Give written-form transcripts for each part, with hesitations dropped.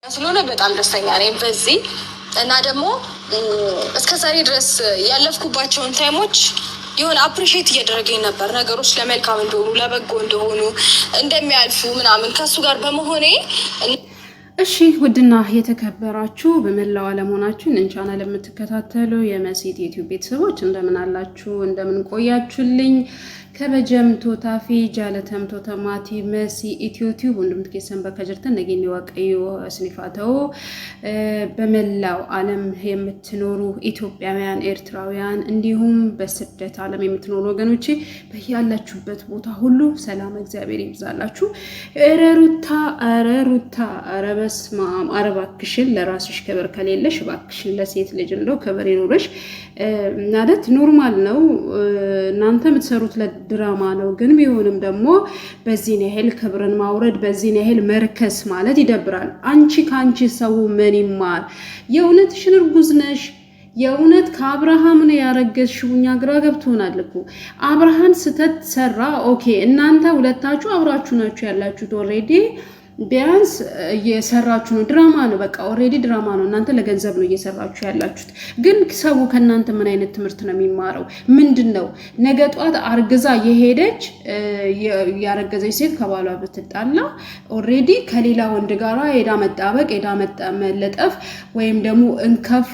ስለሆነ በጣም ደስተኛ ነኝ በዚህ እና ደግሞ እስከዛሬ ድረስ ያለፍኩባቸውን ታይሞች የሆነ አፕሪሺየት እያደረገኝ ነበር። ነገሮች ለመልካም እንደሆኑ ለበጎ እንደሆኑ እንደሚያልፉ ምናምን ከሱ ጋር በመሆኔ እሺ ውድና የተከበራችሁ በመላው ዓለም ሆናችሁ እን ቻናል የምትከታተሉ የመሲት ዩቲዩብ ቤተሰቦች እንደምን አላችሁ? እንደምን ቆያችሁልኝ? ከበጀምቶ ታፊ ጃለተምቶ ተማቲ መሲ ዩቲዩብ ወንድም ተከሰን በከጀርተን ነገኝ ወቀዩ ስኒፋተው በመላው ዓለም የምትኖሩ ኢትዮጵያውያን ኤርትራውያን እንዲሁም በስደት ዓለም የምትኖሩ ወገኖቼ በያላችሁበት ቦታ ሁሉ ሰላም እግዚአብሔር ይብዛላችሁ። ሩታ በስማም አረባክሽን ለራስሽ ክብር ከሌለሽ ባክሽን ለሴት ልጅ እንደው ክብር ይኖርሽ ማለት ኖርማል ነው። እናንተ የምትሰሩት ለድራማ ነው፣ ግን ቢሆንም ደግሞ በዚህ ያህል ክብርን ማውረድ በዚህ ያህል መርከስ ማለት ይደብራል። አንቺ ካንቺ ሰው ምን ይማር? የእውነትሽን እርጉዝ ነሽ? የእውነት ከአብርሃም ነው ያረገዝሽው? እኛ ግራ ገብቶናል እኮ። አብርሃም ስተት ሰራ ኦኬ፣ እናንተ ሁለታችሁ አብራችሁ ናችሁ ያላችሁት ኦልሬዲ ቢያንስ እየሰራችሁ ነው። ድራማ ነው በቃ ኦልሬዲ ድራማ ነው። እናንተ ለገንዘብ ነው እየሰራችሁ ያላችሁት። ግን ሰው ከእናንተ ምን አይነት ትምህርት ነው የሚማረው? ምንድነው ነገ ጧት አርግዛ የሄደች ያረገዘች ሴት ከባሏ ብትጣላ ኦልሬዲ ከሌላ ወንድ ጋር ሄዳ መጣበቅ ሄዳ መለጠፍ ወይም ደግሞ እንከፍ፣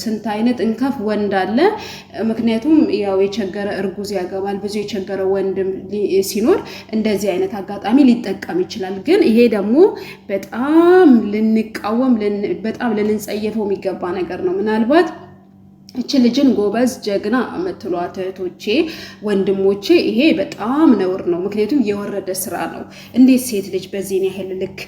ስንት አይነት እንከፍ ወንድ አለ። ምክንያቱም ያው የቸገረ እርጉዝ ያገባል። ብዙ የቸገረ ወንድም ሲኖር እንደዚህ አይነት አጋጣሚ ሊጠቀም ይችላል። ግን ይሄ ደግሞ በጣም ልንቃወም በጣም ልንጸየፈው የሚገባ ነገር ነው። ምናልባት እቺ ልጅን ጎበዝ ጀግና የምትሏት እህቶቼ ወንድሞቼ ይሄ በጣም ነውር ነው። ምክንያቱም የወረደ ስራ ነው። እንዴት ሴት ልጅ በዚህ ያህል ልክ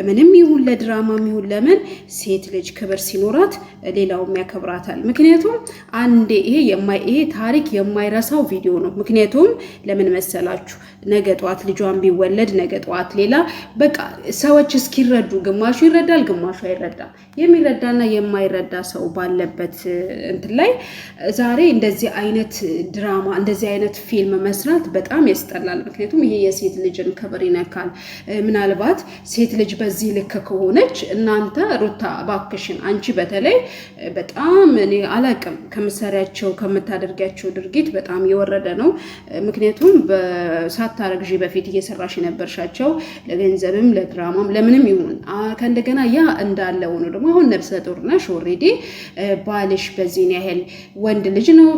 ምንም ይሁን ለድራማም ይሁን ለምን ሴት ልጅ ክብር ሲኖራት ሌላውም ያከብራታል። ምክንያቱም አንዴ ይሄ ታሪክ የማይረሳው ቪዲዮ ነው። ምክንያቱም ለምን መሰላችሁ? ነገ ጧት ልጇን ቢወለድ ነገ ጧት ሌላ በቃ ሰዎች እስኪረዱ ግማሹ ይረዳል ግማሹ አይረዳም። የሚረዳና የማይረዳ ሰው ባለበት እንትን ላይ ዛሬ እንደዚህ አይነት ድራማ እንደዚህ አይነት ፊልም መስራት በጣም ያስጠላል። ምክንያቱም ይሄ የሴት ልጅን ክብር ይነካል። ምናልባት ሴት ልጅ በዚህ ልክ ከሆነች እናንተ ሩታ ባክሽን አንቺ በተለይ በጣም እኔ አላቅም ከምሰሪያቸው ከምታደርጋቸው ድርጊት በጣም የወረደ ነው። ምክንያቱም ሳታረግዢ በፊት እየሰራሽ የነበርሻቸው ለገንዘብም ለድራማም ለምንም ይሁን ከእንደገና ያ እንዳለ ሆኖ ደግሞ አሁን ነፍሰ ጡር ነሽ ኦልሬዲ ባልሽ በዚህ ያህል ወንድ ልጅ ነው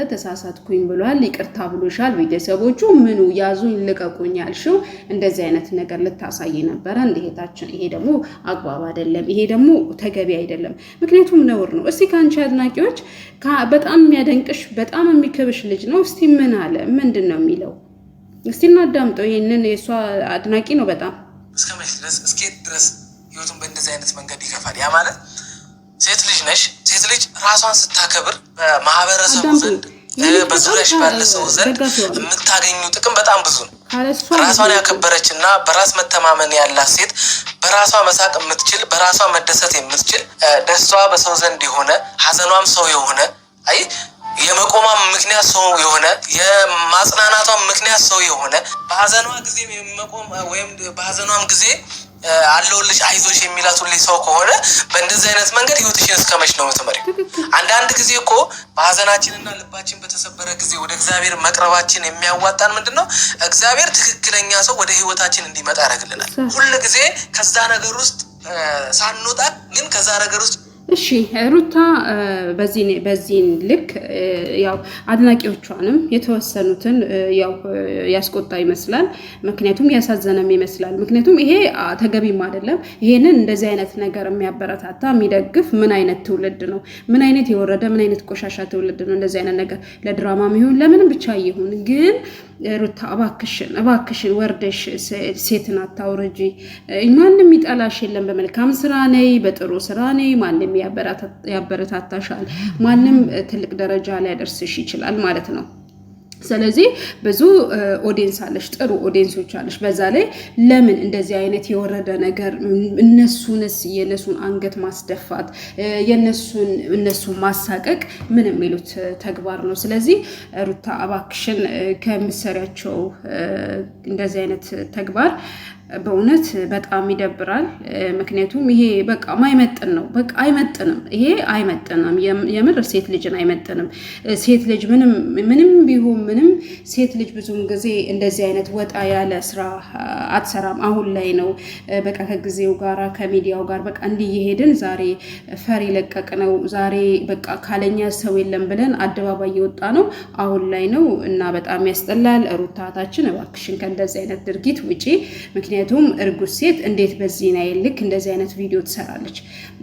ተሳሳትኩኝ ብሏል፣ ይቅርታ ብሎሻል። ቤተሰቦቹ ምኑ ያዙኝ ልቀቁኝ ያልሽው እንደዚህ አይነት ነገር ልታሳይ ነበረ እንደሄታችን። ይሄ ደግሞ አግባብ አይደለም። ይሄ ደግሞ ተገቢ አይደለም። ምክንያቱም ነውር ነው። እስቲ ካንቺ አድናቂዎች በጣም የሚያደንቅሽ በጣም የሚከብሽ ልጅ ነው። እስቲ ምን አለ? ምንድን ነው የሚለው? እስቲ እናዳምጠው። ይሄንን የሷ አድናቂ ነው በጣም እስከ ድረስ ህይወቱን በእንደዚህ አይነት መንገድ ይገፋል። ያ ማለት ሴት ልጅ ነሽ። ሴት ልጅ ራሷን ስታከብር በማህበረሰቡ ዘንድ በዙሪያሽ ባለ ሰው ዘንድ የምታገኙ ጥቅም በጣም ብዙ ነው። ራሷን ያከበረች እና በራስ መተማመን ያላት ሴት በራሷ መሳቅ የምትችል በራሷ መደሰት የምትችል ደስታዋ በሰው ዘንድ የሆነ ሀዘኗም ሰው የሆነ የመቆሟም ምክንያት ሰው የሆነ የማጽናናቷም ምክንያት ሰው የሆነ በሀዘኗ ጊዜ የመቆም ወይም በሀዘኗም ጊዜ አለውልሽ አይዞሽ የሚላት ሁሌ ሰው ከሆነ በእንደዚህ አይነት መንገድ ህይወትሽን እስከመች ነው የምትመሪው? አንዳንድ ጊዜ እኮ በሀዘናችንና ልባችን በተሰበረ ጊዜ ወደ እግዚአብሔር መቅረባችን የሚያዋጣን ምንድነው? እግዚአብሔር ትክክለኛ ሰው ወደ ህይወታችን እንዲመጣ ያደርግልናል። ሁል ጊዜ ከዛ ነገር ውስጥ ሳንወጣ ግን ከዛ ነገር ውስጥ እሺ ሩታ በዚህ ልክ ያው አድናቂዎቿንም የተወሰኑትን ያው ያስቆጣ ይመስላል። ምክንያቱም ያሳዘነም ይመስላል። ምክንያቱም ይሄ ተገቢም አይደለም። ይሄንን እንደዚህ አይነት ነገር የሚያበረታታ የሚደግፍ ምን አይነት ትውልድ ነው? ምን አይነት የወረደ ምን አይነት ቆሻሻ ትውልድ ነው? እንደዚህ አይነት ነገር ለድራማም ይሁን ለምንም ብቻ ይሁን ግን ሩታ እባክሽን ወርደሽ ሴትን አታውርጂ። ማንም ይጠላሽ የለም። በመልካም ስራ ነይ፣ በጥሩ ስራ ነይ። ማንም ያበረታታሻል። ማንም ትልቅ ደረጃ ላይ ያደርስሽ ይችላል ማለት ነው። ስለዚህ ብዙ ኦዲየንስ አለሽ፣ ጥሩ ኦዲየንሶች አለሽ። በዛ ላይ ለምን እንደዚህ አይነት የወረደ ነገር የነሱን አንገት ማስደፋት እነሱን ማሳቀቅ ምን የሚሉት ተግባር ነው? ስለዚህ ሩታ እባክሽን ከምትሰሪያቸው እንደዚህ አይነት ተግባር በእውነት በጣም ይደብራል። ምክንያቱም ይሄ በቃ ማይመጥን ነው። በቃ አይመጥንም። ይሄ አይመጥንም። የምር ሴት ልጅን አይመጥንም። ሴት ልጅ ምንም ቢሆን ምንም ሴት ልጅ ብዙም ጊዜ እንደዚህ አይነት ወጣ ያለ ስራ አትሰራም። አሁን ላይ ነው በቃ ከጊዜው ጋር ከሚዲያው ጋር በቃ እንዲሄድን ዛሬ ፈሪ ለቀቅ ነው። ዛሬ በቃ ካለኛ ሰው የለም ብለን አደባባይ የወጣ ነው አሁን ላይ ነው እና በጣም ያስጠላል። ሩታታችን እባክሽን ከእንደዚህ አይነት ድርጊት ውጪ። ምክንያቱም እርጉዝ ሴት እንዴት በዚህ ላይ ልክ እንደዚህ አይነት ቪዲዮ ትሰራለች?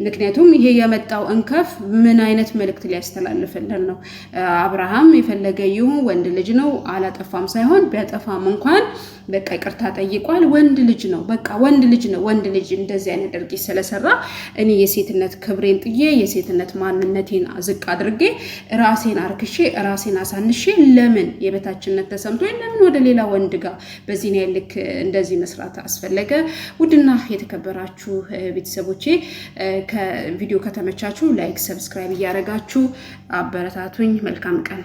ምክንያቱም ይሄ የመጣው እንከፍ ምን አይነት መልእክት ሊያስተላልፍልን ነው? አብርሃም የፈለገ ይሁን ወንድ ልጅ ነው አላጠፋም ሳይሆን ቢያጠፋም እንኳን በቃ ይቅርታ ጠይቋል። ወንድ ልጅ ነው፣ በቃ ወንድ ልጅ ነው። ወንድ ልጅ እንደዚህ አይነት ድርጊት ስለሰራ እኔ የሴትነት ክብሬን ጥዬ የሴትነት ማንነቴን ዝቅ አድርጌ ራሴን አርክሼ ራሴን አሳንሼ ለምን የበታችነት ተሰምቶ ለምን ወደ ሌላ ወንድ ጋር በዚህ ነው ልክ እንደዚህ መስራት አስፈለገ? ውድና የተከበራችሁ ቤተሰቦቼ ከቪዲዮ ከተመቻችሁ ላይክ፣ ሰብስክራይብ እያደረጋችሁ አበረታቱኝ። መልካም ቀን